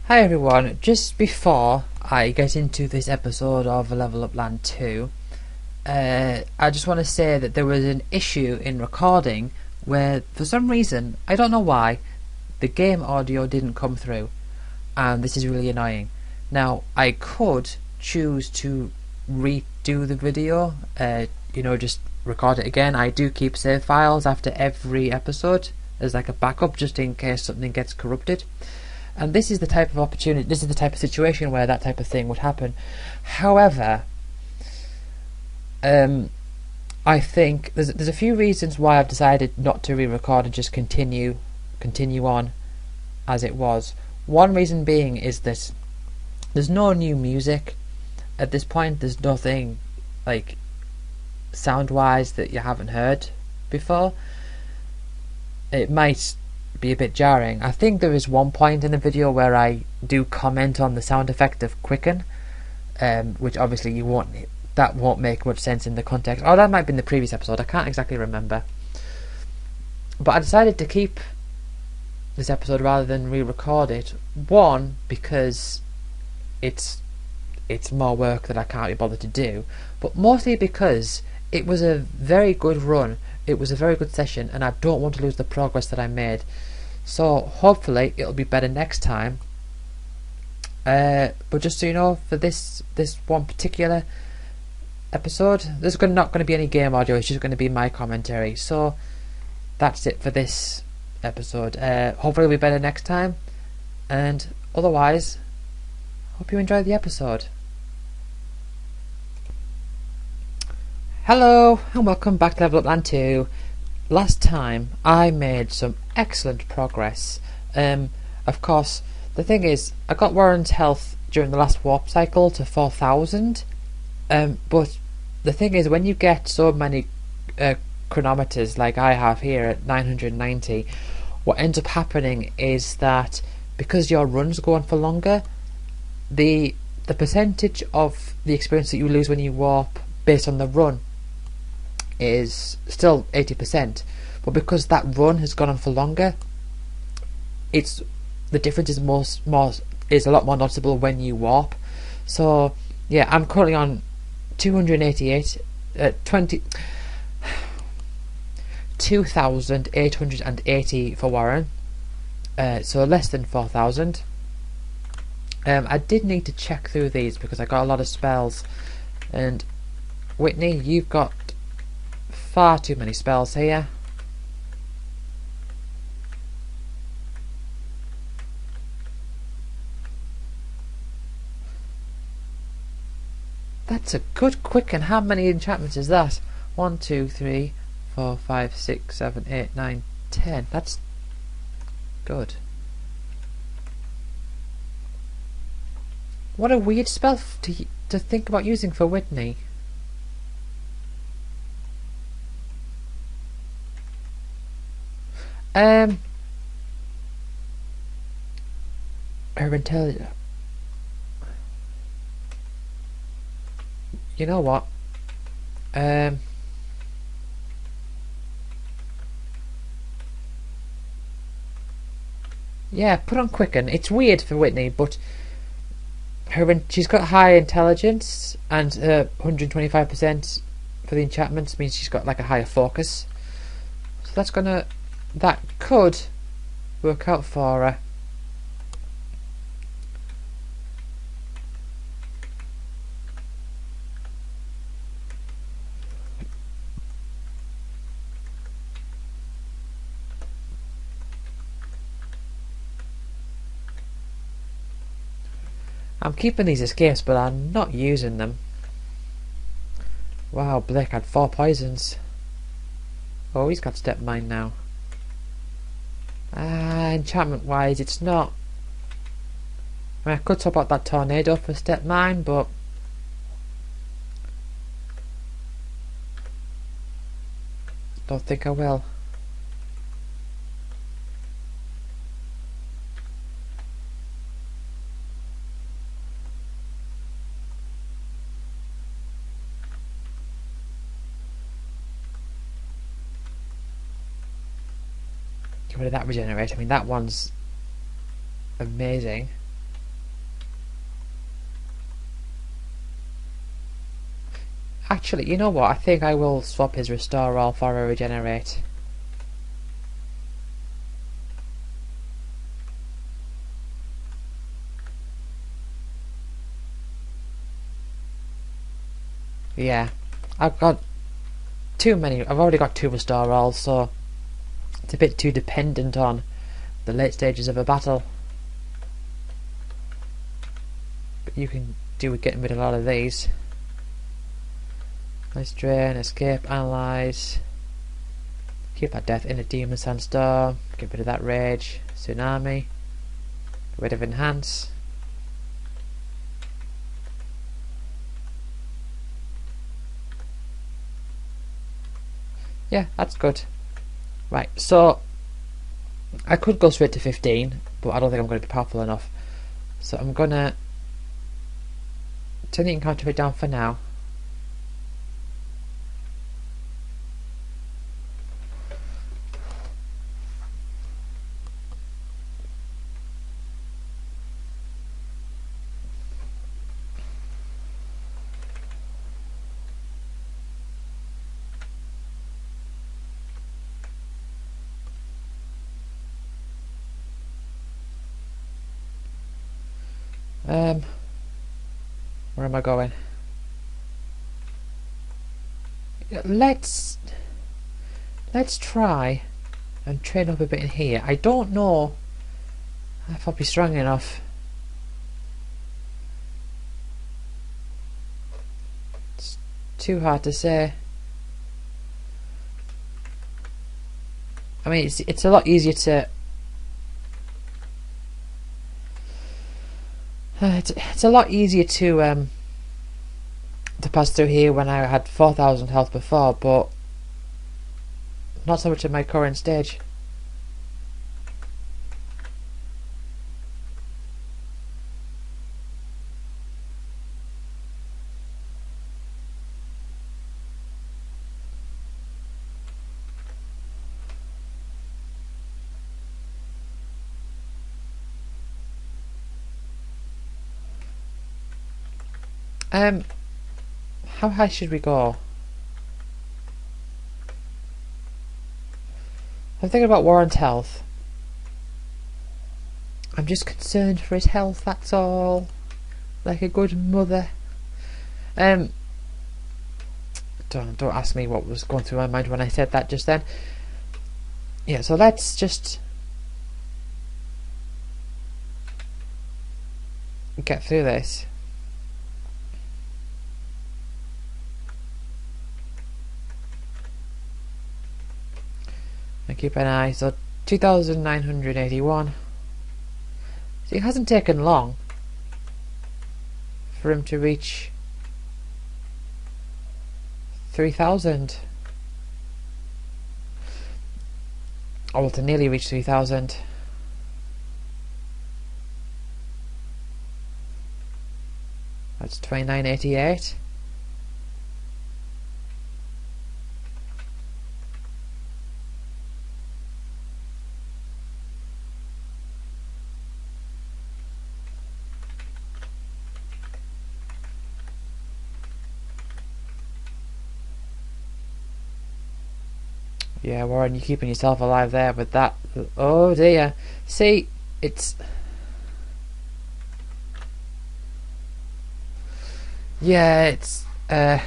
Hi everyone, just before I get into this episode of Level Up Land 2, I just want to say that there was an issue in recording where, for some reason, I don't know why, the game audio didn't come through, and this is really annoying. Now, I could choose to redo the video, just record it again. I do keep save files after every episode as like a backup just in case something gets corrupted. And this is the type of opportunity, this is the type of situation where that type of thing would happen. However, I think there's a few reasons why I've decided not to re-record and just continue on as it was. One reason being is that there's no new music at this point. There's nothing like sound-wise that you haven't heard before. It might be a bit jarring. I think there is one point in the video where I do comment on the sound effect of quicken, which obviously that won't make much sense in the context. Oh, that might be in the previous episode. I can't exactly remember. But I decided to keep this episode rather than re-record it. One, because it's more work that I can't be bothered to do, but mostly because it was a very good run. It was a very good session, and I don't want to lose the progress that I made. So hopefully it'll be better next time. But just so you know, for this one particular episode, there's not going to be any game audio. It's just going to be my commentary. So that's it for this episode. Hopefully it'll be better next time. And otherwise, hope you enjoyed the episode. Hello and welcome back to Level Up Land 2. Last time I made some excellent progress. Of course, the thing is, I got Warren's health during the last warp cycle to 4,000. But the thing is, when you get so many chronometers like I have here at 990, what ends up happening is that because your runs go on for longer, the percentage of the experience that you lose when you warp based on the run is still 80%, but because that run has gone on for longer, the difference is a lot more noticeable when you warp. So yeah, I'm currently on 2,880 for Warren, so less than 4,000. I did need to check through these because I got a lot of spells, and Whitney, you've got far too many spells here. That's a good quicken. How many enchantments is that? 1, 2, 3, 4, 5, 6, 7, 8, 9, 10. That's good. What a weird spell to think about using for Whitney. Her intelligence. You know what? Yeah, put on quicken. It's weird for Whitney, but she's got high intelligence, and 125% for the enchantments means she's got like a higher focus. So that could work out for her. I'm keeping these escapes, but I'm not using them. Wow, Blake had 4 poisons. Oh, he's got step mine now. Enchantment wise, it's not. I mean, I could top out that tornado for step mine, but don't think I will. Get rid of that regenerate. I mean, that one's amazing. Actually, you know what? I think I will swap his Restore All for a Regenerate. Yeah, I've got too many. I've already got 2 Restore Alls, so it's a bit too dependent on the late stages of a battle. But you can do with getting rid of a lot of these. Let's drain, escape, analyze. Keep that death in a Demon Sandstorm. Get rid of that rage. Tsunami. Get rid of enhance. Yeah, that's good. Right, so I could go straight to 15, but I don't think I'm going to be powerful enough. So I'm going to turn the encounter rate down for now. Where am I going? Let's try and train up a bit in here. I don't know if I'll be strong enough. It's too hard to say. I mean, it's a lot easier to. It's a lot easier to pass through here when I had 4,000 health before, but not so much at my current stage. How high should we go? I'm thinking about Warren's health. I'm just concerned for his health, that's all. Like a good mother. Don't ask me what was going through my mind when I said that just then. Yeah, so let's just get through this. And keep an eye. So 2,981. So it hasn't taken long for him to reach 3,000. Oh, well, to nearly reach 3,000. That's 2988. Yeah, Warren, you're keeping yourself alive there with that. Oh dear. See, it's... Yeah, it's... it's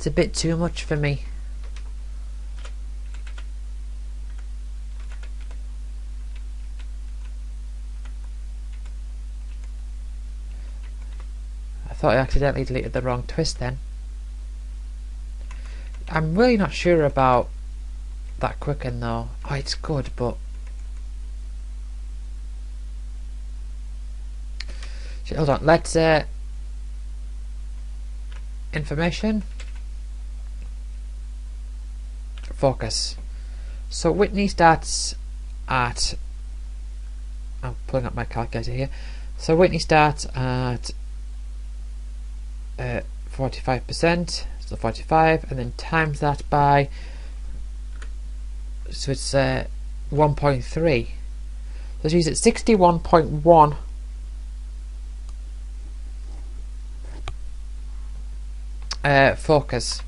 a bit too much for me. I thought I accidentally deleted the wrong twist then. I'm really not sure about that quicken though. Oh, it's good, but... Hold on, let's... information. Focus. So Whitney starts at... I'm pulling up my calculator here. So Whitney starts at 45%, so 45, and then times that by, so it's 1.3. So she's at 61.1 focus.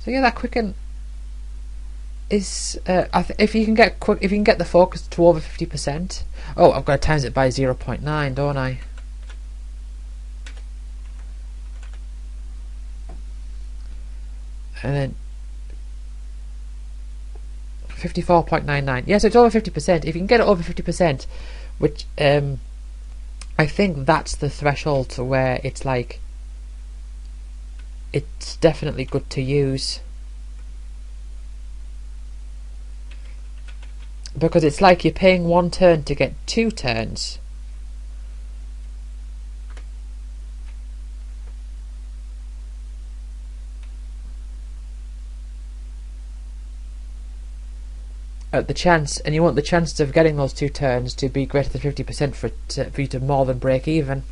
So yeah, that quicken is if you can get the focus to over 50%. Oh, I've got to times it by 0.9, don't I? And then 54.99. Yes, it's over 50%. If you can get it over 50%, which I think that's the threshold to where it's like it's definitely good to use. Because it's like you're paying 1 turn to get 2 turns. At the chance, and you want the chance of getting those 2 turns to be greater than 50% for you to more than break even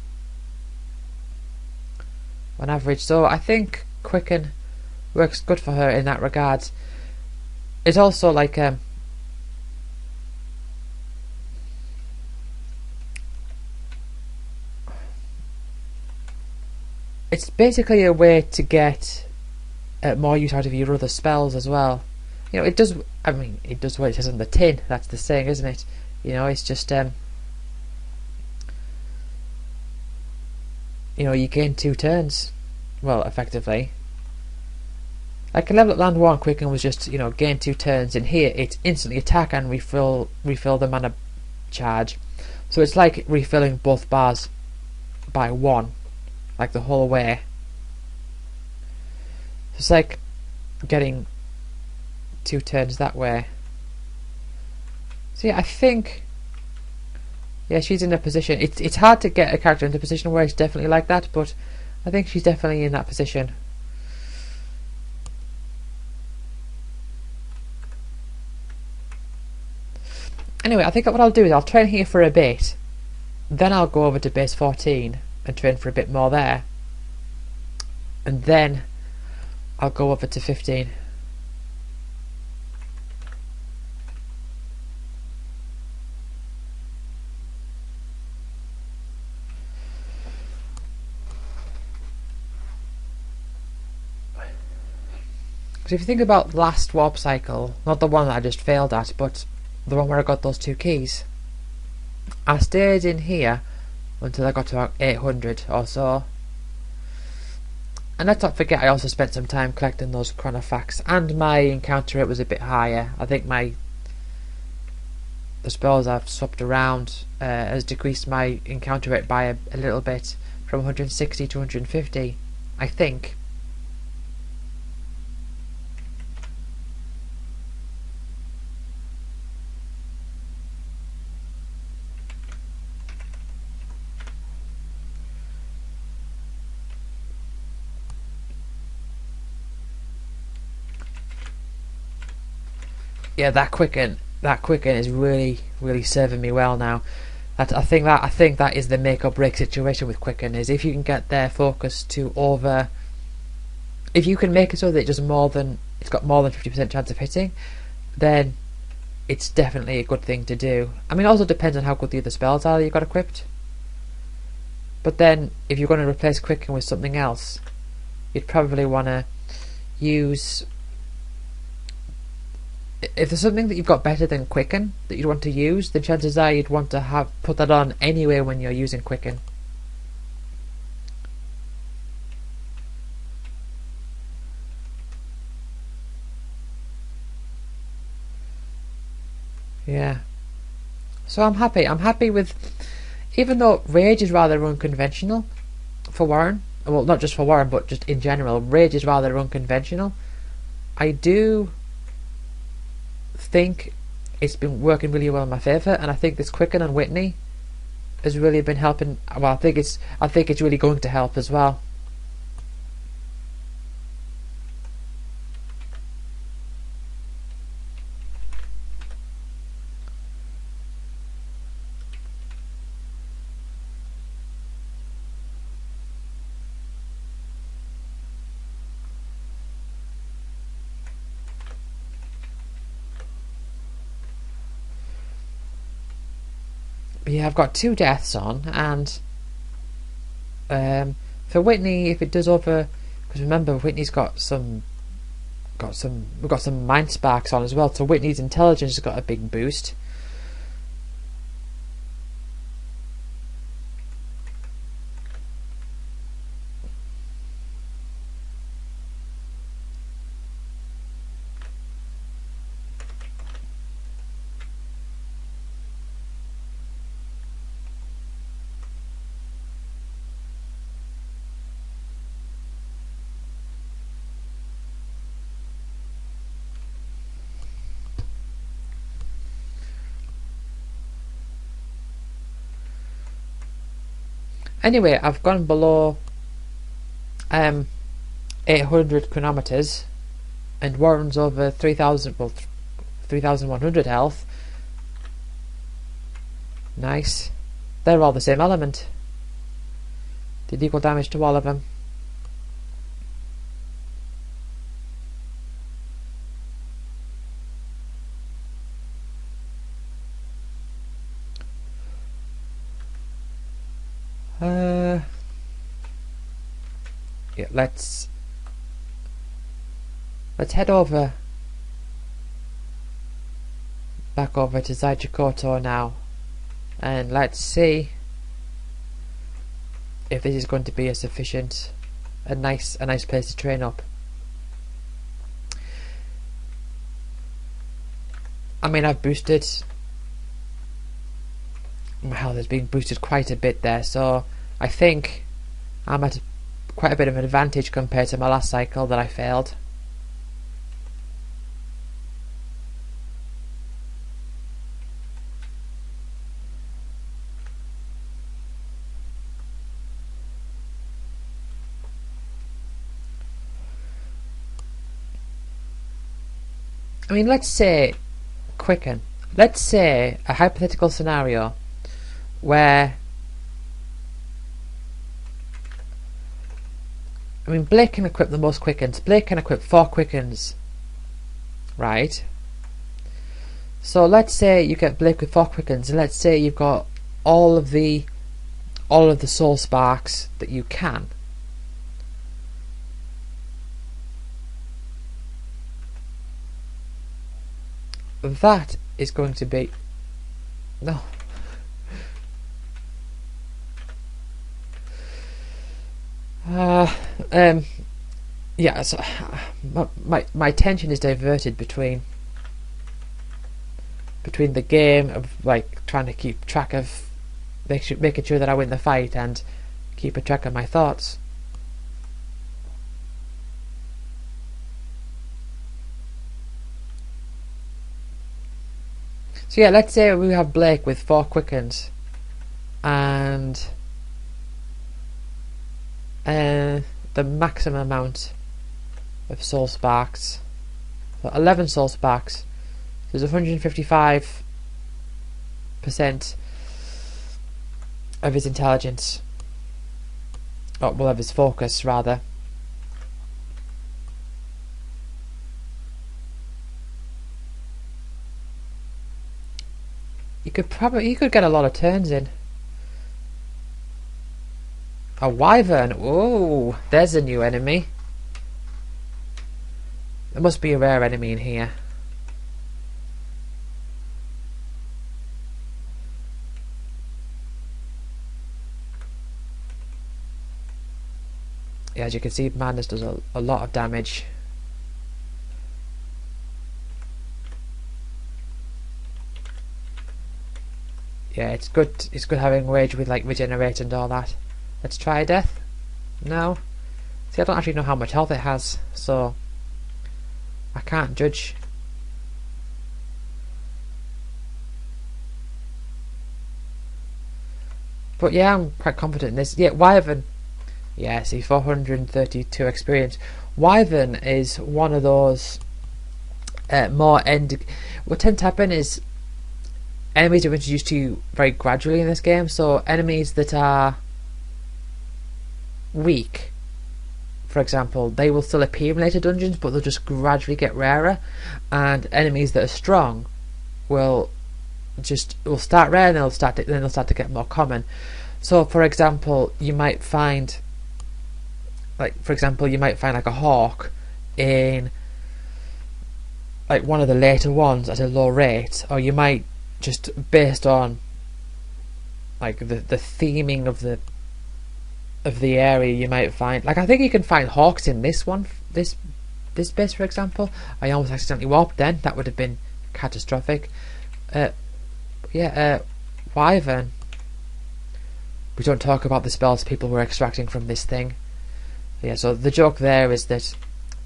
on average. So I think Quicken works good for her in that regard. It's also like it's basically a way to get more use out of your other spells as well. You know, it does. I mean, it does what it says on the tin. That's the saying, isn't it? You know, it's just you know, you gain 2 turns. Well, effectively, like a level up land 1 Quicken was just, you know, gain 2 turns. In here, it's instantly attack and refill the mana charge. So it's like refilling both bars by 1, like the whole way. So it's like getting 2 turns that way. So yeah, I think, yeah, she's in a position. It's hard to get a character into a position where it's definitely like that, but I think she's definitely in that position. Anyway, I think what I'll do is I'll train here for a bit, then I'll go over to base 14 and train for a bit more there, and then I'll go over to 15. Because if you think about last warp cycle, not the one that I just failed at, but the one where I got those 2 keys, I stayed in here until I got to 800 or so. And let's not forget I also spent some time collecting those chronofacts, and my encounter rate was a bit higher. I think the spells I've swapped around has decreased my encounter rate by a little bit, from 160 to 150, I think. Yeah, that quicken is really serving me well now. I think that is the make or break situation with Quicken, is if you can get their focus to over, if you can make it so that it's got more than 50% chance of hitting, then it's definitely a good thing to do. I mean, it also depends on how good the other spells are that you've got equipped. But then, if you're going to replace Quicken with something else, you'd probably want to use, if there's something that you've got better than Quicken that you'd want to use, then chances are you'd want to put that on anyway when you're using Quicken. Yeah. So I'm happy with, even though Rage is rather unconventional for Warren, well, not just for Warren, but just in general, Rage is rather unconventional. I do think it's been working really well in my favour, and I think this Quicken on Whitney has really been helping. Well, I think it's really going to help as well. yeah, I've got 2 deaths on, and for Whitney, if it does over, because remember Whitney's got some we've got some mind sparks on as well, so Whitney's intelligence has got a big boost. Anyway, I've gone below 800 chronometers, and Warren's over 3,000, well, 3,100 health. Nice. They're all the same element. Did equal damage to all of them. Yeah, let's head over back over to Zaichikoto now, and let's see if this is going to be a nice place to train up. I mean, I've boosted, my health has been boosted quite a bit there, so I think I'm at quite a bit of an advantage compared to my last cycle that I failed. I mean, let's say quicken. Let's say a hypothetical scenario where, I mean, Blake can equip the most quickens. Blake can equip 4 quickens, right? So let's say you get Blake with 4 quickens, and let's say you've got all of the soul sparks that you can. That is going to be no. Yeah, so my attention is diverted between the game of like trying to keep track of making sure that I win the fight and keep a track of my thoughts. So yeah, let's say we have Blake with 4 quickens and the maximum amount of soul sparks, so 11 soul sparks. There's 155% of his intelligence, or well, of his focus rather. You could get a lot of turns in. A wyvern. Oh, there's a new enemy. There must be a rare enemy in here. Yeah, as you can see, Madness does a lot of damage. Yeah, it's good. It's good having Rage with like regenerate and all that. Let's try Death. No. See, I don't actually know how much health it has, so I can't judge. But yeah, I'm quite confident in this. Yeah, Wyvern. Yeah, see, 432 experience. Wyvern is one of those more end. What tends to happen is enemies are introduced to you very gradually in this game. So enemies that are weak, for example, they will still appear in later dungeons, but they'll just gradually get rarer. And enemies that are strong will just will start rare, and then they'll start to get more common. So, for example, you might find like a hawk in like one of the later ones at a low rate, or you might just based on like the theming of the area, you might find like I think you can find hawks in this one, this base, for example. I almost accidentally warped then. That would have been catastrophic. Wyvern. We don't talk about the spells people were extracting from this thing. Yeah, so the joke there is that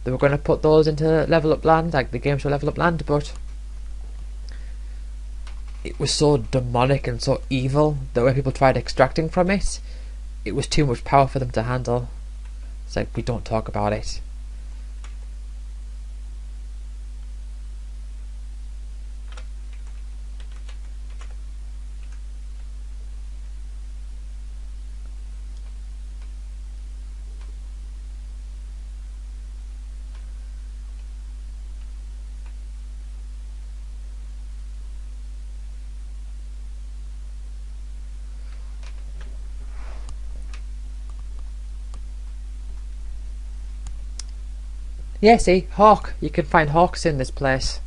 they were going to put those into level up land, like the game show level up land, but it was so demonic and so evil that when people tried extracting from it, it was too much power for them to handle. It's like, we don't talk about it. Yeah, see, hawk. You can find hawks in this place.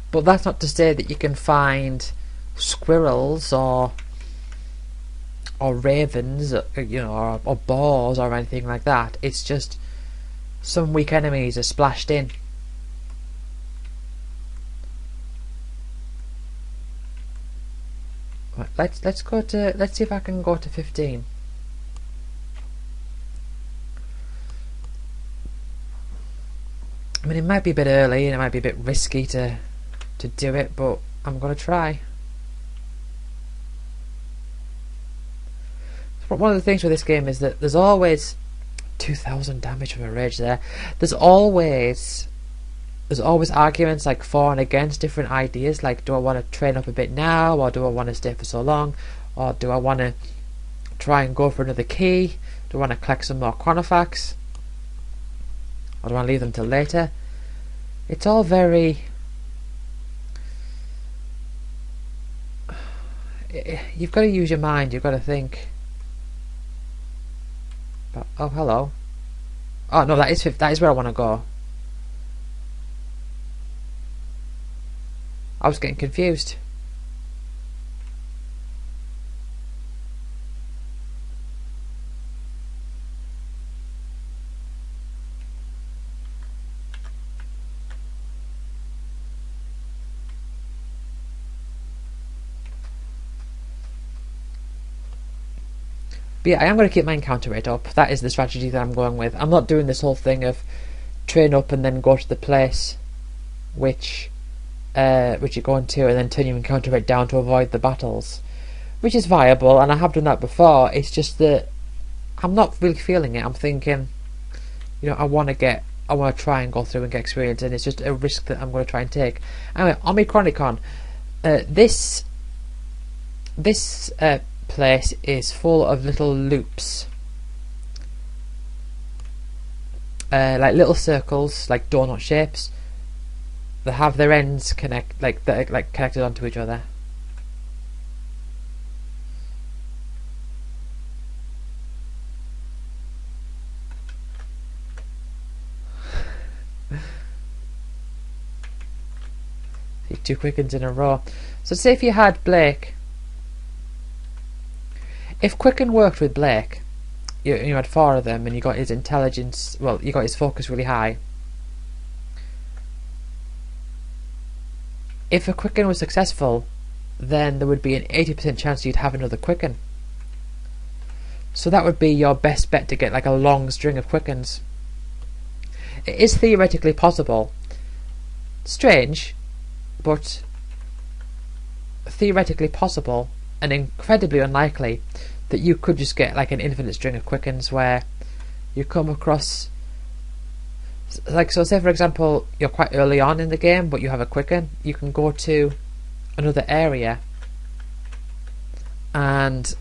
But that's not to say that you can find squirrels or ravens, or boars or anything like that. It's just some weak enemies are splashed in. Right, let's see if I can go to 15. I mean, it might be a bit early and it might be a bit risky to do it, but I'm gonna try. One of the things with this game is that there's always 2,000 damage from a rage there. There's always arguments like for and against different ideas, like do I want to train up a bit now, or do I want to stay for so long, or do I want to try and go for another key, do I want to collect some more Chronofacts, or do I want to leave them till later? It's all very... You've got to use your mind, you've got to think. But, oh, hello. Oh, no, that is where I want to go. I was getting confused. But yeah, I am going to keep my encounter rate up. That is the strategy that I'm going with. I'm not doing this whole thing of train up and then go to the place which you're going to, and then turn your encounter rate down to avoid the battles, which is viable, and I have done that before. It's just that I'm not really feeling it. I'm thinking, I want to try and go through and get experience, and it's just a risk that I'm going to try and take. Anyway, Omicronicon, this place is full of little loops, like little circles, like donut shapes, that have their ends connected onto each other. See, 2 quickens in a row. So say if you had Blake. If Quicken worked with Blake, you had 4 of them, and you got his intelligence, you got his focus really high. If a Quicken was successful, then there would be an 80% chance you'd have another Quicken. So that would be your best bet to get like a long string of Quickens. It is theoretically possible. Strange, but theoretically possible, and incredibly unlikely, that you could just get like an infinite string of Quickens where you come across, like, so say for example you're quite early on in the game but you have a Quicken, you can go to another area and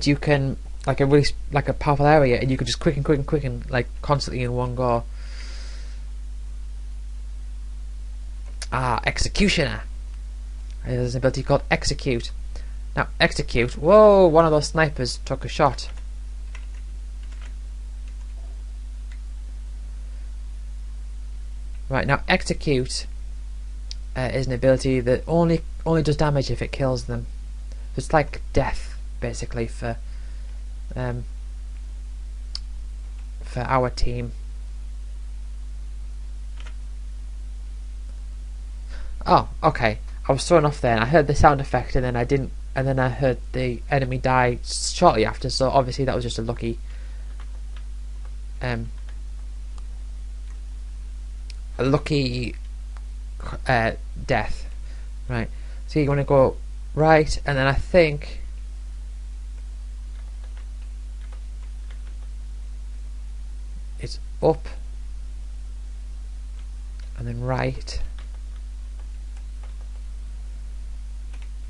you can like a powerful area, and you can just quicken like constantly in one go. Executioner. There's an ability called Execute. Now, Execute. Whoa, one of those snipers took a shot. Right, now Execute is an ability that only does damage if it kills them. It's like death, basically, for our team. Oh, okay. I was thrown off there, and I heard the sound effect, and then I didn't, and then I heard the enemy die shortly after. So obviously that was just a lucky, death. Right. So you want to go right, and then I think it's up, and then right.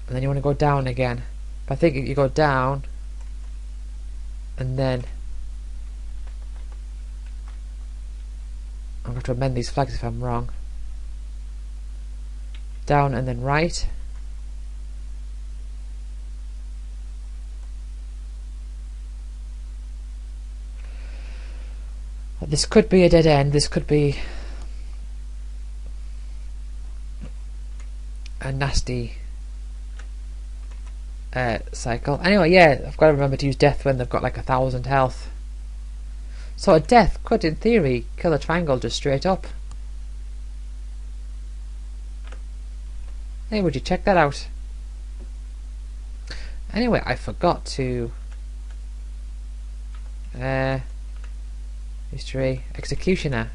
And then you want to go down again. But I think you go down, and then I'm going to amend these flags if I'm wrong. Down and then right. This could be a dead end. This could be a nasty cycle. Anyway, yeah, I've got to remember to use death when they've got like 1,000 health. So a death could, in theory, kill a triangle just straight up. Hey, would you check that out? Anyway, I forgot to history. Executioner.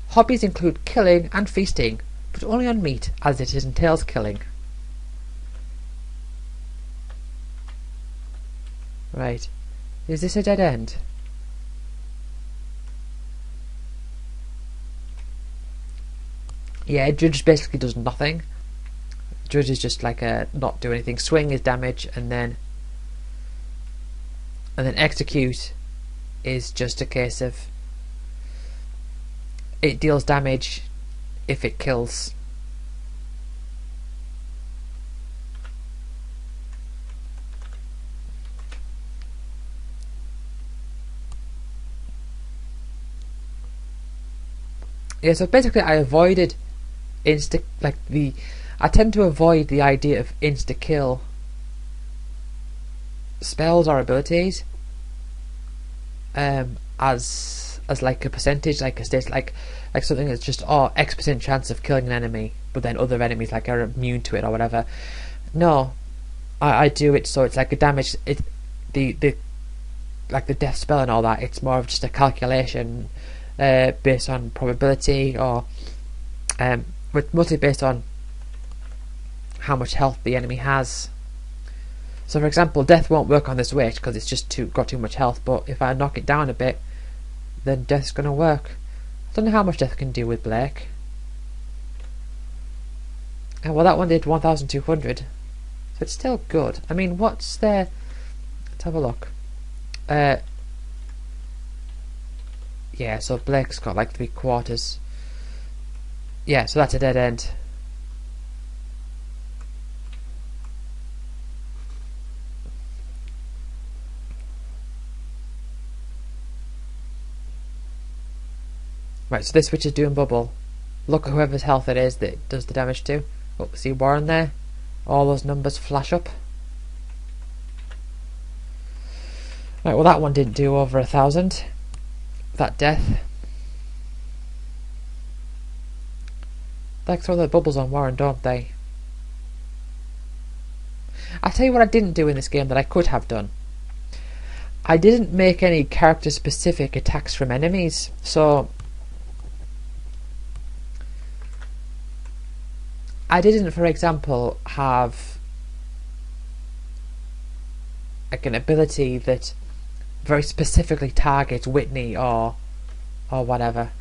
Hobbies include killing and feasting, but only on meat, as it entails killing. Right. Is this a dead end? Yeah, Judge basically does nothing. Judge is just like a not do anything. Swing is damage, and then Execute is just a case of it deals damage if it kills. Yeah, so basically I avoided I tend to avoid the idea of insta kill spells or abilities as like a percentage, like a state, like something that's just X% chance of killing an enemy, but then other enemies like are immune to it or whatever. No, I do it so it's like a damage. The like the death spell and all that. It's more of just a calculation based on probability, or but mostly based on how much health the enemy has. So for example, death won't work on this witch because it's just got too much health, but if I knock it down a bit, then death's going to work. I don't know how much death can do with Blake. Well, that one did 1,200, so it's still good. I mean, what's there? Let's have a look. Yeah, so Blake's got like 3/4. Yeah, so that's a dead end. Right, so this witch is doing bubble. Look at whoever's health it is that it does the damage to. Oh, see Warren there? All those numbers flash up. Right, well that one didn't do over 1,000. That death. They throw their bubbles on Warren, don't they? I'll tell you what I didn't do in this game that I could have done. I didn't make any character specific attacks from enemies, so I didn't, for example, have like an ability that very specifically targets Whitney or whatever.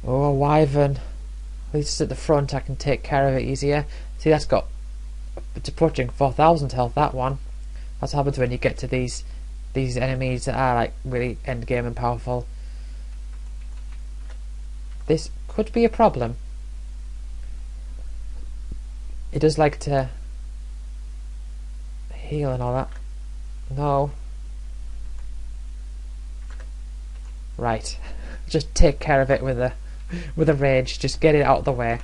Oh, a wyvern. At least it's at the front, I can take care of it easier. See, that's got, it's approaching 4,000 health, that one. That's what happens when you get to these these enemies that are like really endgame and powerful. This could be a problem. It does like to heal and all that. No. Right. Just take care of it with a rage. Just get it out of the way.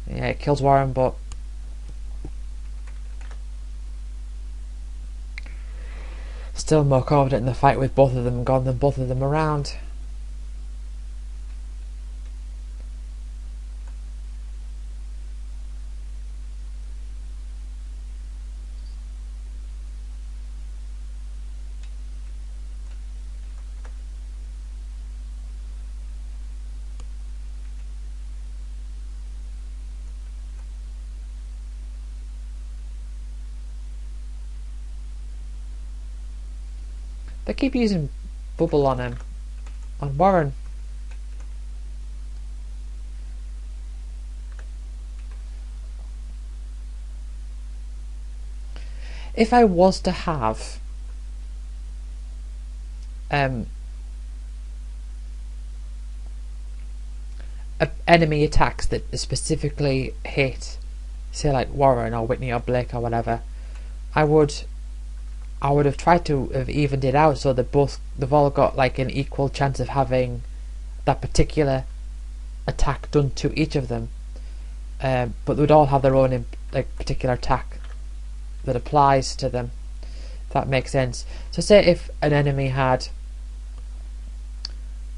Yeah, it kills Warren, but still more confident in the fight with both of them gone than both of them around. They keep using bubble on him. On Warren. If I was to have enemy attacks that specifically hit, say like Warren or Whitney or Blake or whatever, I would have tried to have evened it out so that they've all got like an equal chance of having that particular attack done to each of them, but they would all have their own like particular attack that applies to them. If that makes sense. So say if an enemy had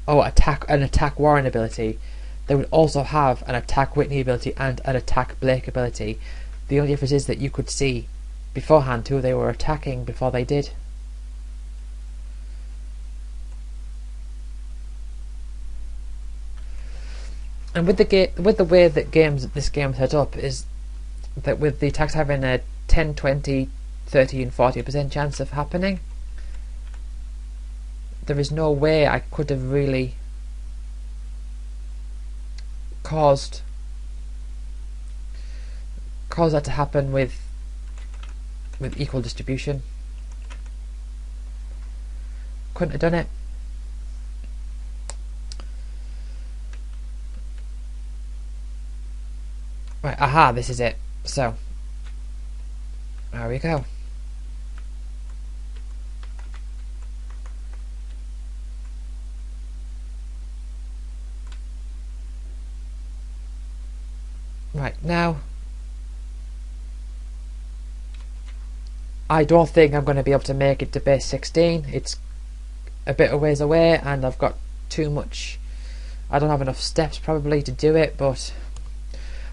an attack Warren ability, they would also have an attack Whitney ability and an attack Blake ability. The only difference is that you could see beforehand who they were attacking before they did. And with the way that this game set up is that with the attacks having a 10, 20, 30 and 40% chance of happening, there is no way I could have really caused that to happen with equal distribution. Couldn't have done it. Right, aha, this is it. So, there we go. Right, now I don't think I'm going to be able to make it to base 16. It's a bit of ways away and I've got too much. I don't have enough steps probably to do it, but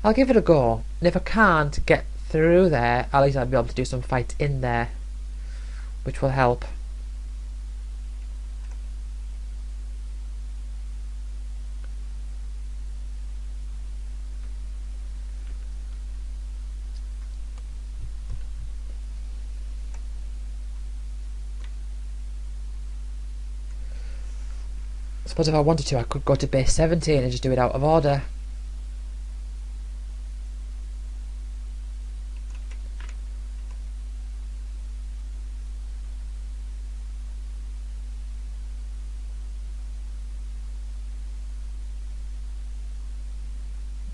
I'll give it a go. And if I can't get through there, at least I'll be able to do some fights in there, which will help. I suppose if I wanted to, I could go to base 17 and just do it out of order.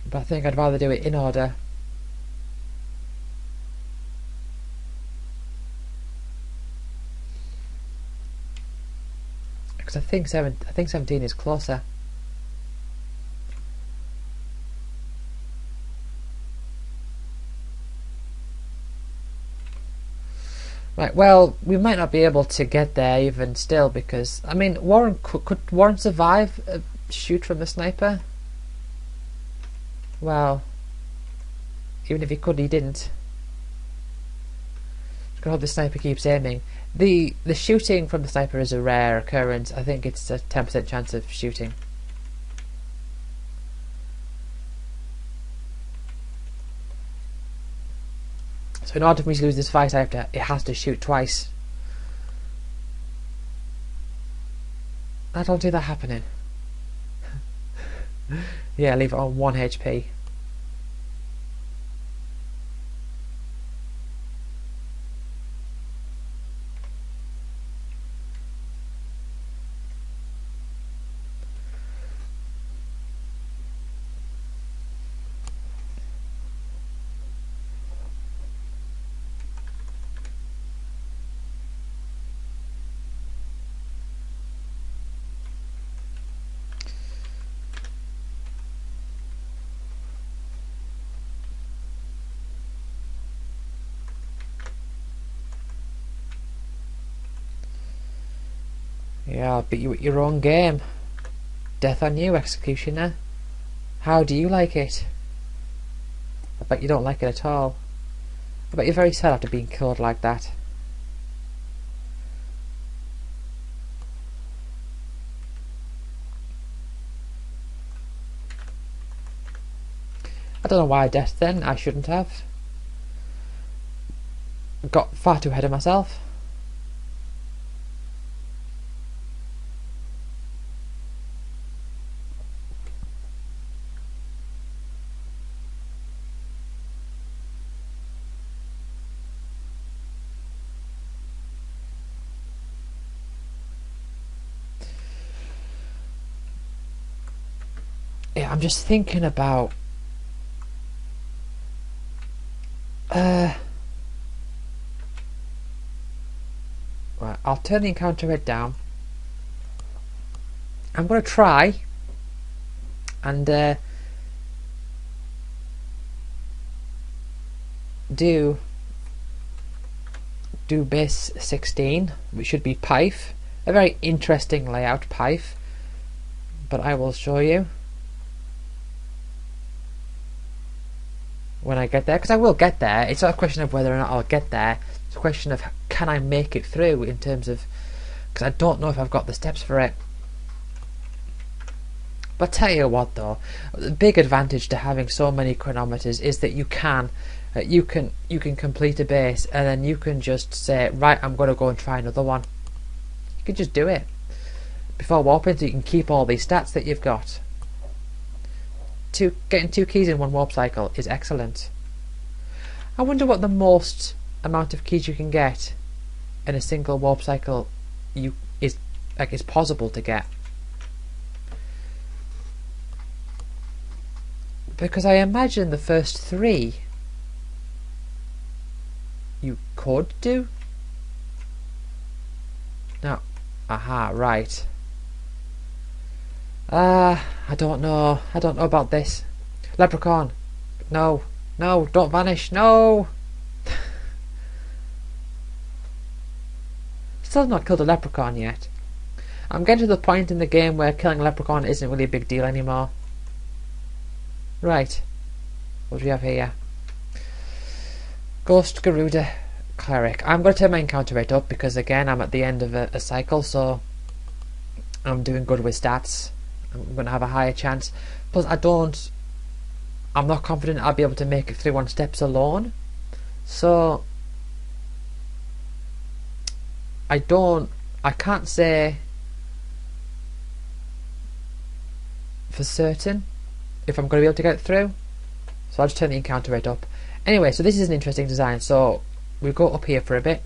But I think I'd rather do it in order. Because I think 17 is closer. Right, well, we might not be able to get there even still because, I mean, Warren could Warren survive a shoot from the sniper? Well, even if he could, he didn't. I hope the sniper keeps aiming. The shooting from the sniper is a rare occurrence. I think it's a 10% chance of shooting. So in order for me to lose this fight, it has to shoot twice. I don't see that happening. Yeah, leave it on 1 HP. . Yeah, I'll beat you at your own game. Death on you, Executioner. How do you like it? I bet you don't like it at all. I bet you're very sad after being killed like that. I don't know why I death then. I shouldn't have. Got far too ahead of myself. Yeah, I'm just thinking about right, I'll turn the encounter rate down. I'm gonna try and do base 16, which should be Pyth. A very interesting layout, Pyth, but I will show you when I get there, because I will get there. It's not a question of whether or not I'll get there, it's a question of can I make it through, in terms of, because I don't know if I've got the steps for it. But tell you what though, the big advantage to having so many chronometers is that you can complete a base and then you can just say, right, I'm going to go and try another one. You can just do it before warping, so you can keep all these stats that you've got. Getting 2 keys in one warp cycle is excellent. I wonder what the most amount of keys you can get in a single warp cycle is possible to get. Because I imagine the first 3 you could do. Now, aha, right. I don't know about this. Leprechaun, no, don't vanish, no. Still not killed a leprechaun yet. I'm getting to the point in the game where killing a leprechaun isn't really a big deal anymore. Right, what do we have here? Ghost Garuda Cleric. I'm going to turn my encounter rate up because again I'm at the end of a cycle, so I'm doing good with stats. I'm going to have a higher chance. Plus I'm not confident I'll be able to make it through on steps alone. So I can't say for certain if I'm going to be able to get it through. So I'll just turn the encounter rate up. Anyway, so this is an interesting design. So we'll go up here for a bit.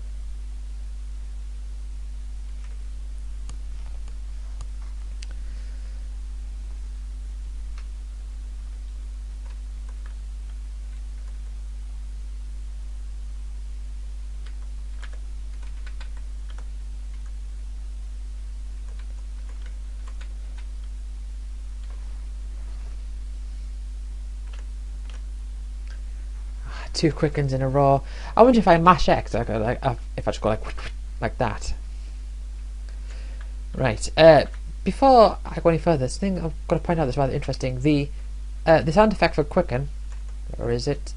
Two quickens in a row. I wonder if I mash X, if I just go like that. Right. Before I go any further, this thing I've got to point out that's rather interesting. The sound effect for quicken, or is it?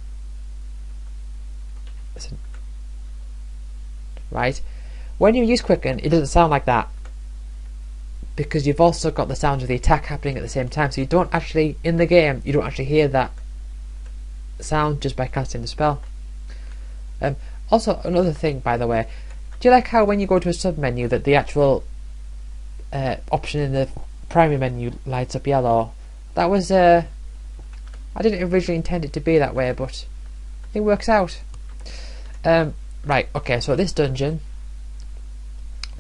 Right. When you use quicken, it doesn't sound like that, because you've also got the sound of the attack happening at the same time. So you don't actually, in the game, you don't actually hear that sound just by casting the spell. Also, another thing, by the way, do you like how when you go to a sub menu that the actual option in the primary menu lights up yellow? That was I didn't originally intend it to be that way, but it works out. Right, okay, so this dungeon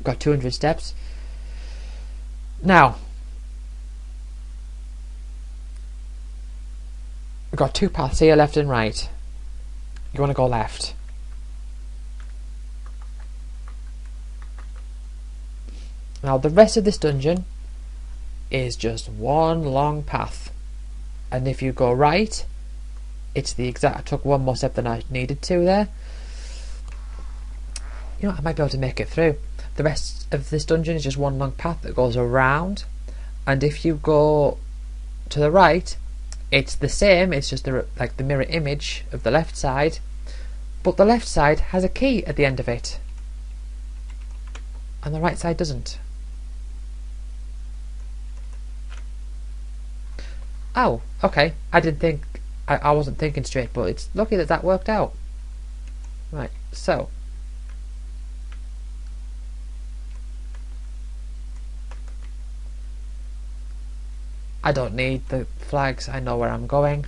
got 200 steps. Now we've got 2 paths here, left and right. You want to go left. Now the rest of this dungeon is just one long path, and if you go right, it's the exact. I took one more step than I needed to there. You know, I might be able to make it through. the rest of this dungeon is just one long path that goes around, and if you go to the right, it's the same. It's just like the mirror image of the left side, but the left side has a key at the end of it, and the right side doesn't. Oh, okay. I didn't think I wasn't thinking straight, but it's lucky that that worked out. Right, so I don't need the flags. I know where I'm going.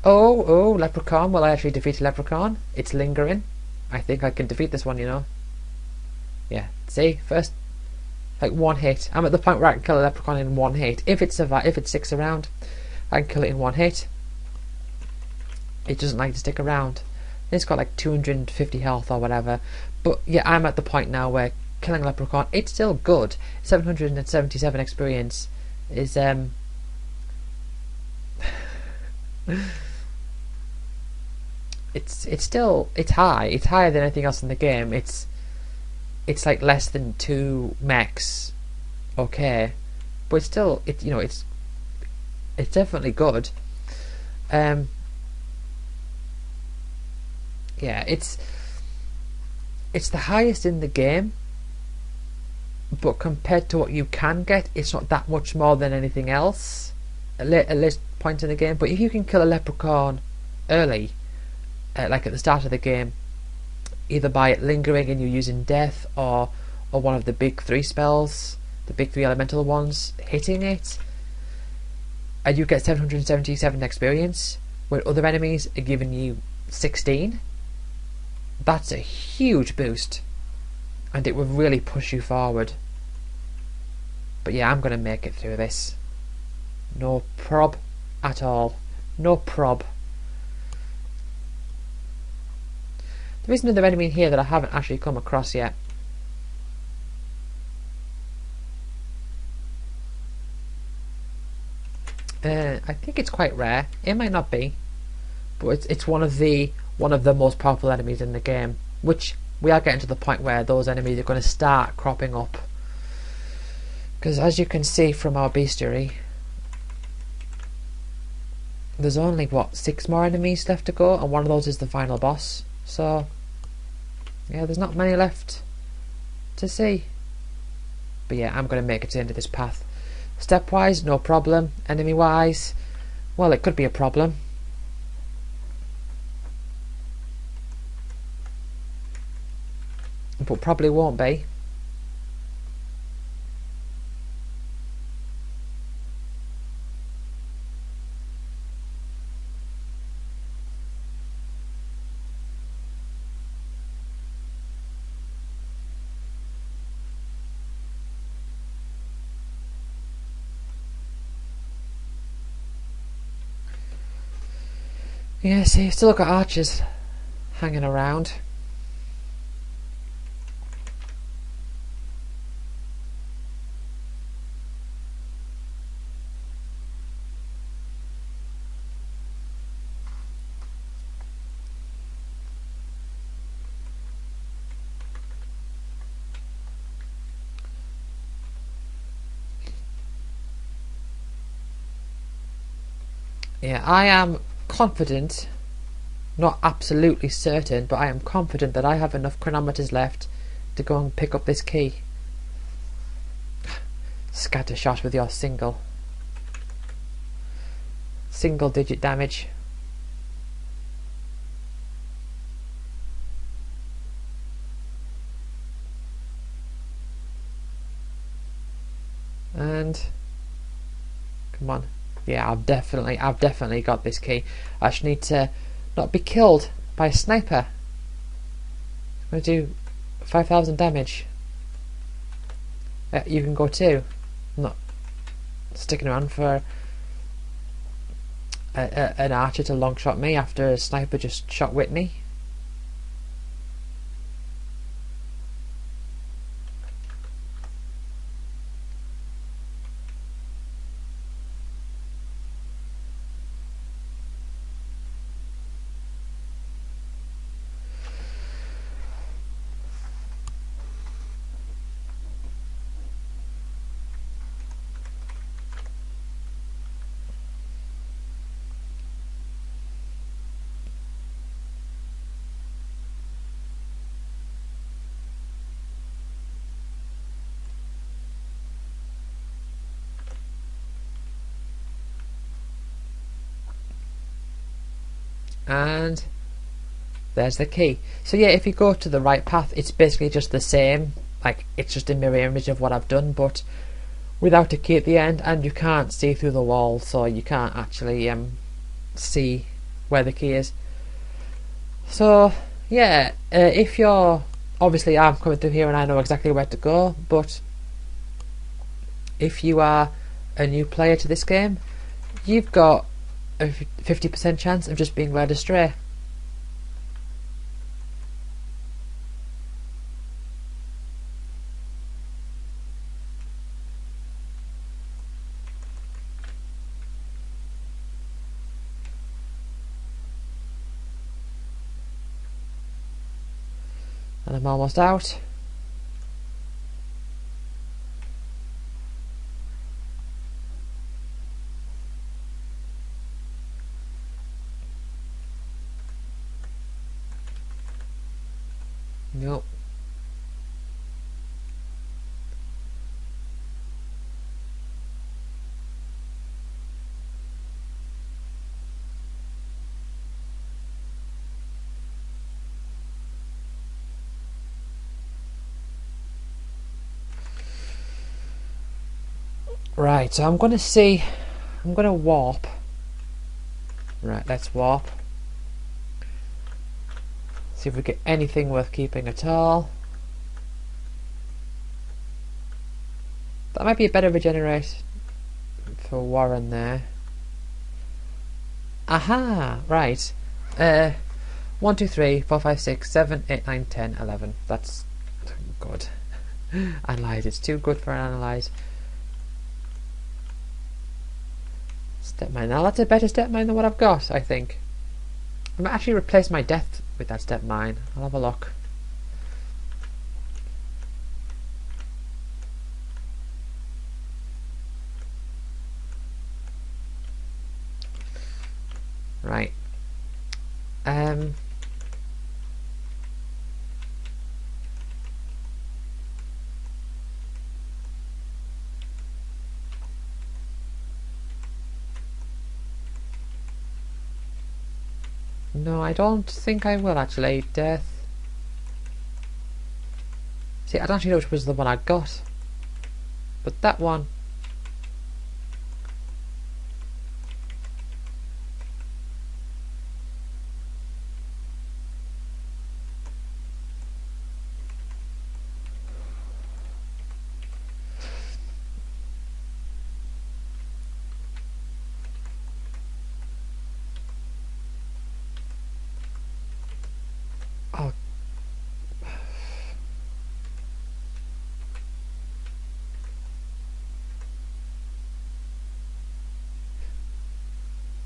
Oh, Leprechaun. Well, I actually defeated Leprechaun. It's lingering. I think I can defeat this one, you know. Yeah, see? First, like, one hit. I'm at the point where I can kill a Leprechaun in one hit. If it sticks around, I can kill it in one hit. It doesn't like to stick around. It's got like 250 health or whatever. But yeah, I'm at the point now where killing Leprechaun, it's still good. 777 experience is it's still high. It's higher than anything else in the game. It's like less than 2 mechs. Okay, but it's still it's definitely good. Yeah, it's the highest in the game, but compared to what you can get, it's not that much more than anything else at this point in the game. But if you can kill a Leprechaun early, like at the start of the game, either by it lingering and you using death, or one of the big 3 spells, the big 3 elemental ones, hitting it, and you get 777 experience, when other enemies are giving you 16, that's a huge boost, and it would really push you forward. But yeah, I'm going to make it through this. No prob at all. No prob. There is another enemy in here that I haven't actually come across yet. I think it's quite rare. It might not be, but it's one of the most powerful enemies in the game, which we are getting to the point where those enemies are going to start cropping up. Because as you can see from our bestiary, there's only, what, 6 more enemies left to go, and one of those is the final boss. So, yeah, there's not many left to see. But yeah, I'm going to make it to the end of this path. Stepwise, no problem. Enemy-wise, well, it could be a problem. But probably won't be. Yeah, see, still got archers hanging around. Yeah, I am confident, not absolutely certain, but I am confident that I have enough chronometers left to go and pick up this key. Scattershot with your single digit damage. And come on. Yeah, I've definitely got this key. I just need to not be killed by a sniper. I'm going to do 5,000 damage. You can go too. I'm not sticking around for an archer to long shot me after a sniper just shot Whitney. and there's the key. So yeah, if you go to the right path, it's basically just the same. Like, it's just a mirror image of what I've done, but without a key at the end, and you can't see through the wall, so you can't actually see where the key is. So yeah, if you're, obviously I'm coming through here and I know exactly where to go, but if you are a new player to this game, you've got a 50% chance of just being led astray. And I'm almost out. Nope. Right, so I'm going to warp. Right, let's warp. See if we get anything worth keeping at all. That might be a better regenerate for Warren there. Aha! Right. 1, 2, 3, 4, 5, 6, 7, 8, 9, 10, 11. That's good. Analyze. It's too good for analyze. Step mine. Now that's a better step mine than what I've got, I think. I might actually replace my death with that step mine. I'll have a look. Right. No, I don't think I will actually. Death. See, I don't actually know which was the one I got. But that one. Oh.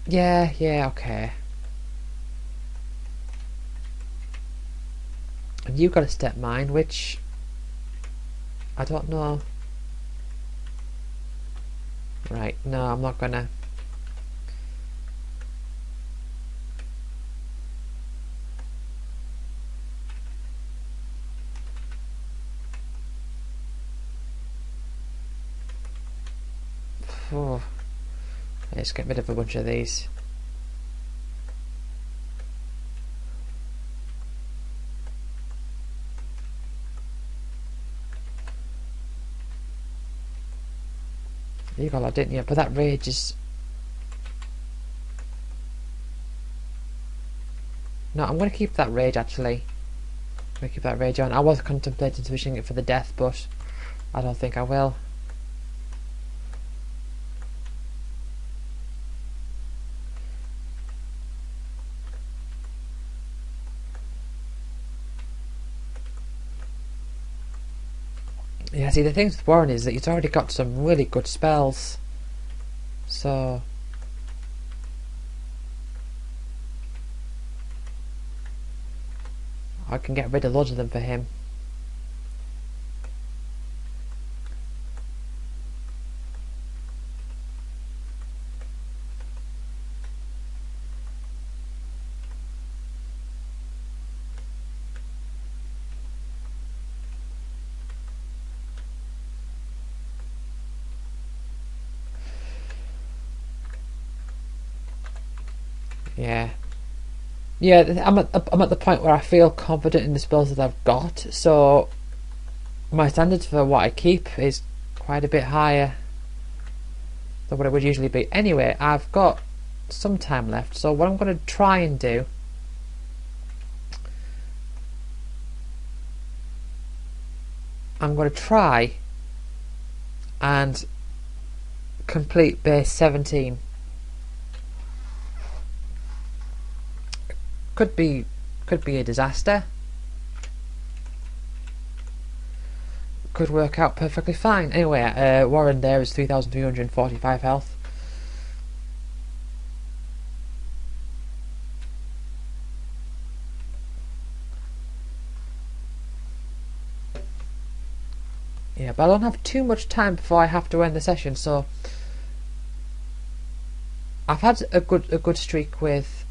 Yeah, okay. And you got a step mine, which I don't know. Right, no, I'm not gonna. Oh. Let's get rid of a bunch of these. You got a lot, didn't you? But that rage is... No, I'm going to keep that rage actually. I'm going to keep that rage on. I was contemplating switching it for the death, but I don't think I will. Yeah, see, the thing with Warren is that he's already got some really good spells. So... I can get rid of loads of them for him. Yeah. Yeah, I'm at the point where I feel confident in the spells that I've got, so my standards for what I keep is quite a bit higher than what it would usually be. Anyway, I've got some time left, so what I'm going to try and do, I'm going to try and complete base 17. Could be a disaster. Could work out perfectly fine. Anyway, Warren there is 3,345 health. Yeah, but I don't have too much time before I have to end the session, so I've had a good streak with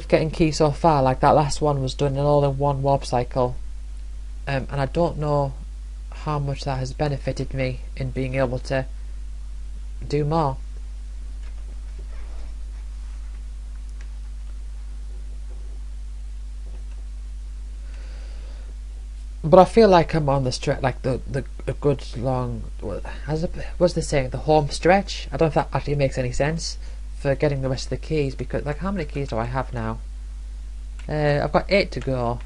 getting keys so far. Like that last one was done in all in one warp cycle, and I don't know how much that has benefited me in being able to do more. But I feel like I'm on the stretch, like the a good long, what's the saying, the home stretch. I don't know if that actually makes any sense for getting the rest of the keys, because like how many keys do I have now? I've got 8 to go.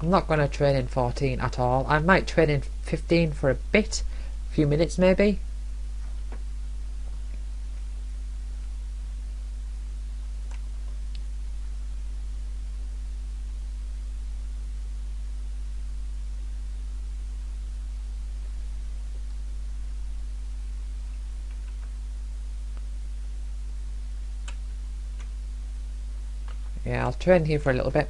I'm not going to train in 14 at all. I might train in 15 for a bit, a few minutes maybe. Yeah, I'll train here for a little bit.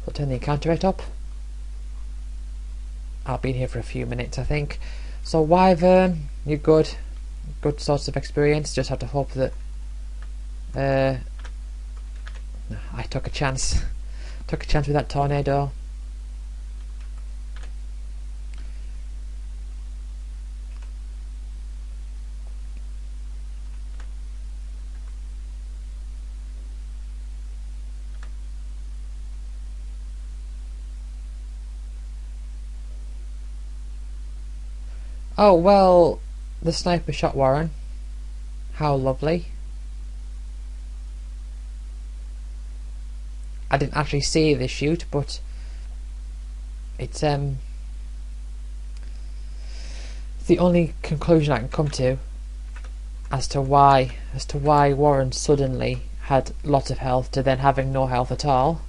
I'll turn the encounter rate up. I'll be in here for a few minutes, I think. So Wyvern, you're good. Good sorts of experience. Just have to hope that I took a chance. Took a chance with that tornado. Oh, well, the sniper shot Warren. How lovely. I didn't actually see the shoot, but it's the only conclusion I can come to as to why Warren suddenly had lots of health to then having no health at all.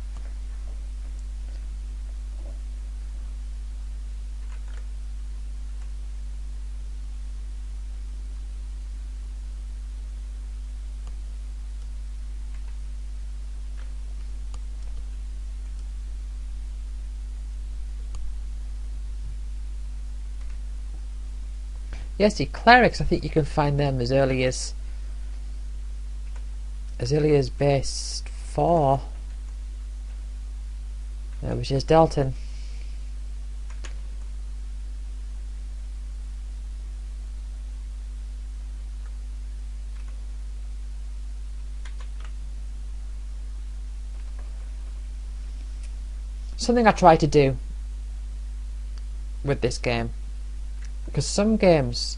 Yes, the clerics, I think you can find them as early as base 4, which is Dalton. Something I try to do with this game, because some games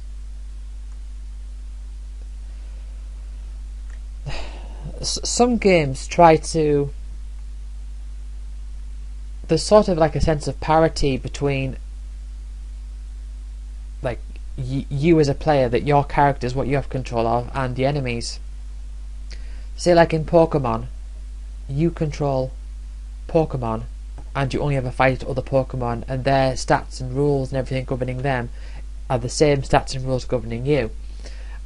try to, there's sort of like a sense of parity between like you as a player, that your character is what you have control of, and the enemies. Say like in Pokemon, you control Pokemon and you only ever fight other Pokemon, and their stats and rules and everything governing them are the same stats and rules governing you.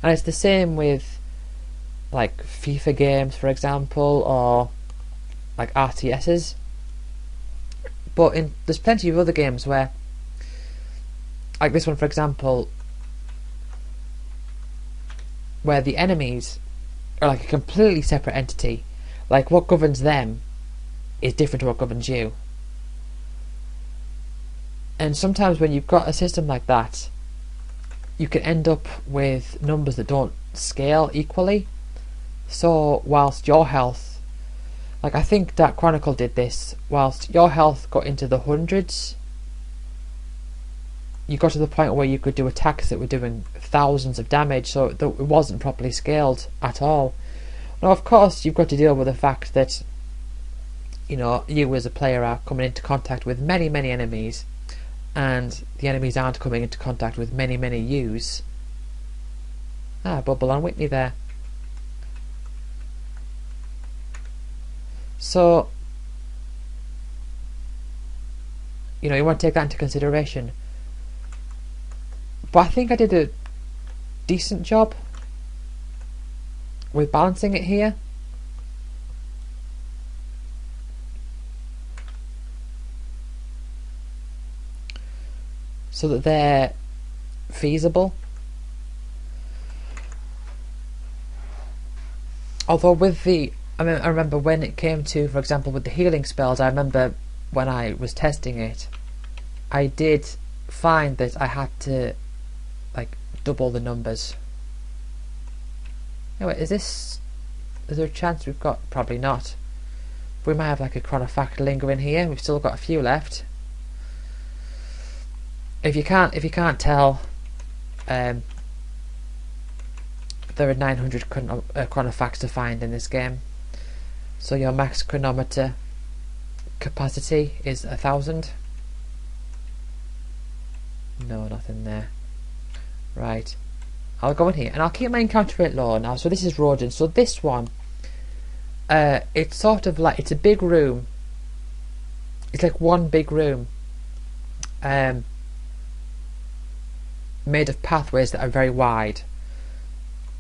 And it's the same with like FIFA games, for example, or like RTSs. But there's plenty of other games where, like this one for example, where the enemies are like a completely separate entity. Like what governs them is different to what governs you. And sometimes when you've got a system like that, you can end up with numbers that don't scale equally. So whilst your health, like I think Dark Chronicle did this, whilst your health got into the hundreds, you got to the point where you could do attacks that were doing thousands of damage, so it wasn't properly scaled at all. Now of course you've got to deal with the fact that, you know, you as a player are coming into contact with many enemies, and the enemies aren't coming into contact with many yous. Bubble on Whitney there. So, you know, you want to take that into consideration. But I think I did a decent job with balancing it here. So that they're feasible. Although with the, I remember when it came to, for example, with the healing spells, I remember when I was testing it, I did find that I had to like double the numbers. Anyway, is there a chance we've got? Probably not. We might have like a Chronofact lingering here. We've still got a few left. If you can't tell, there are 900 Chronofacts to find in this game. So your max chronometer capacity is 1,000. No, nothing there. Right, I'll go in here and I'll keep my encounter rate low now. So this is Rodan. So this one, it's sort of like, it's a big room. It's like one big room, made of pathways that are very wide.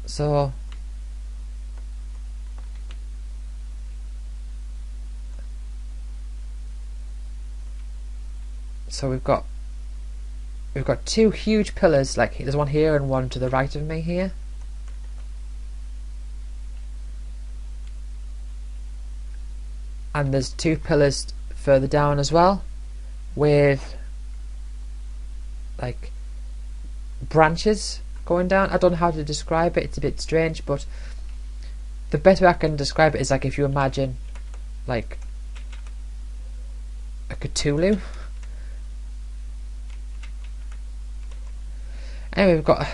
So we've got two huge pillars, like there's one here and one to the right of me here. And there's two pillars further down as well, with like branches going down. I don't know how to describe it, it's a bit strange, but the best way I can describe it is like if you imagine like a Cthulhu. Anyway, we've got,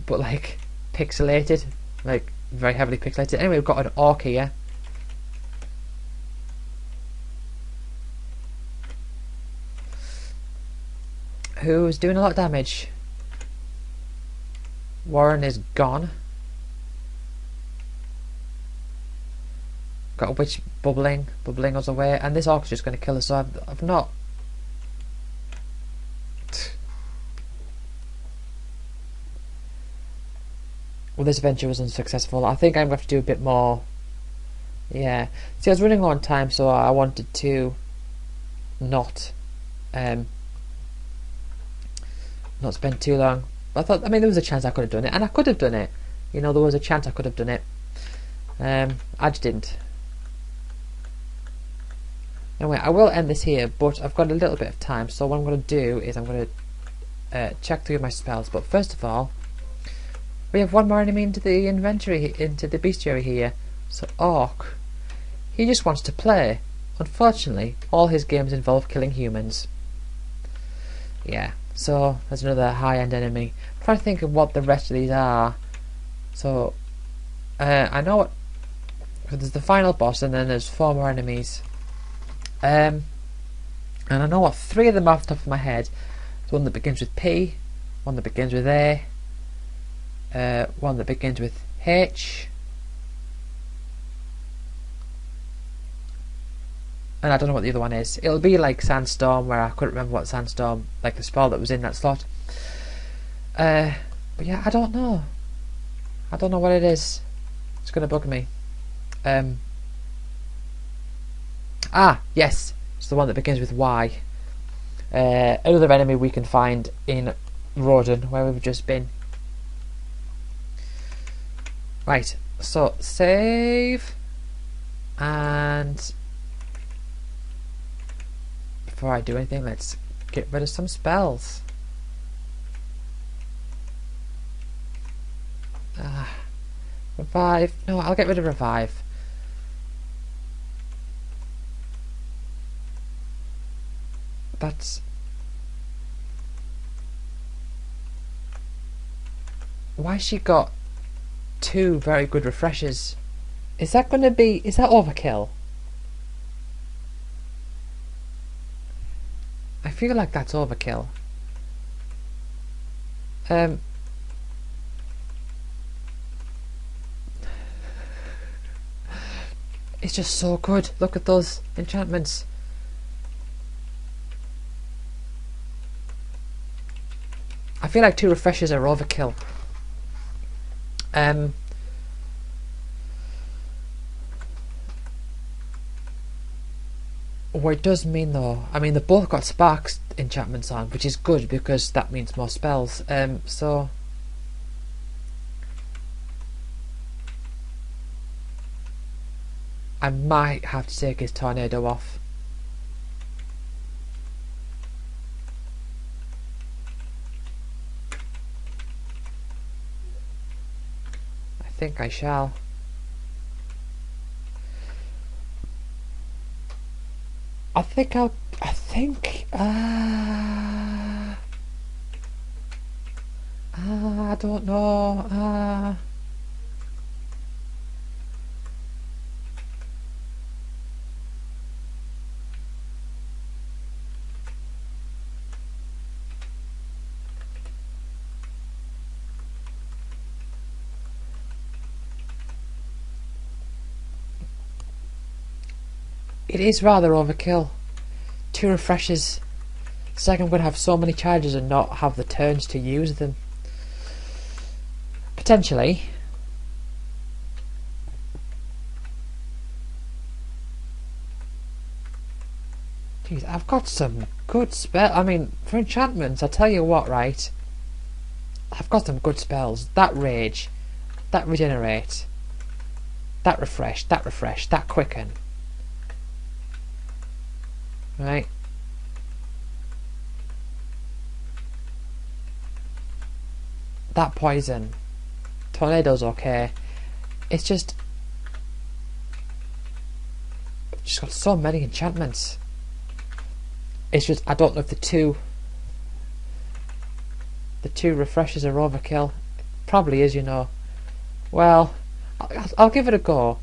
but like pixelated, like very heavily pixelated. Anyway, we've got an orc here. Who's doing a lot of damage. Warren is gone. Got a witch bubbling us away, and this orc's just going to kill us. So I've not. Well, this adventure was unsuccessful. I think I'm going to have to do a bit more. Yeah. See, I was running low on time, so I wanted to not spend too long. I thought, there was a chance I could have done it, and I could have done it. You know, there was a chance I could have done it. I just didn't. Anyway, I will end this here, but I've got a little bit of time, so what I'm going to do is I'm going to check through my spells. But first of all, we have one more enemy into the inventory, into the bestiary here. So Orc, he just wants to play. Unfortunately, all his games involve killing humans. Yeah, so there's another high-end enemy. I'm trying to think of what the rest of these are. So I know what. So there's the final boss, and then there's 4 more enemies. And I know what 3 of them are off the top of my head. There's one that begins with P, one that begins with A, one that begins with H, and I don't know what the other one is. It'll be like Sandstorm, where I couldn't remember what Sandstorm, like the spell that was in that slot. But yeah, I don't know what it is. It's gonna bug me. Yes, it's the one that begins with Y. Another enemy we can find in Rodan, where we've just been. Right, so save, and before I do anything, let's get rid of some spells. Revive. No, I'll get rid of revive. That's... Why she got 2 very good refreshes? Is that going to be... Is that overkill? I feel like that's overkill. It's just so good. Look at those enchantments. I feel like 2 refreshes are overkill. What it does mean though, I mean, they both got sparks enchantments on, which is good because that means more spells. So I might have to take his tornado off. I think I shall. I don't know. It is rather overkill. 2 refreshes. It's like I'm going to have so many charges and not have the turns to use them. Potentially. Jeez, I've got some good spells. I mean, for enchantments, I tell you what, right? I've got some good spells. That rage, that regenerate, that refresh, that quicken. Right. That poison. Tornado's okay. It's just... I've just got so many enchantments. It's just, I don't know if the two refreshes are overkill. Probably is, you know. Well, I'll give it a go.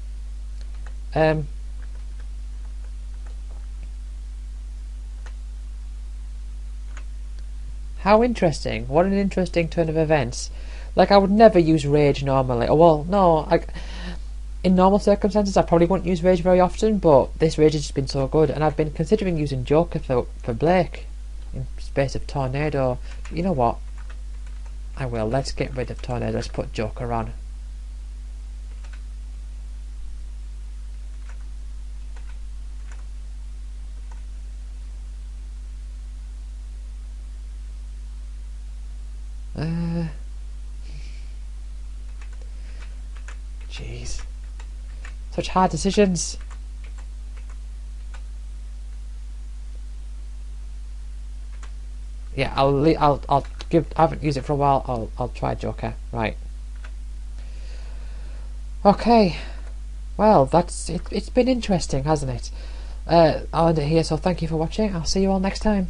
How interesting. What an interesting turn of events. Like, I would never use rage normally. Oh, well, no. In normal circumstances, I probably wouldn't use rage very often, but this rage has just been so good. And I've been considering using Joker for Blake in space of Tornado. You know what? I will. Let's get rid of Tornado. Let's put Joker on. Jeez. Such hard decisions. Yeah, I'll give. I haven't used it for a while. I'll try Joker. Right. Okay. Well, that's it. It's been interesting, hasn't it? I'll end it here. So thank you for watching. I'll see you all next time.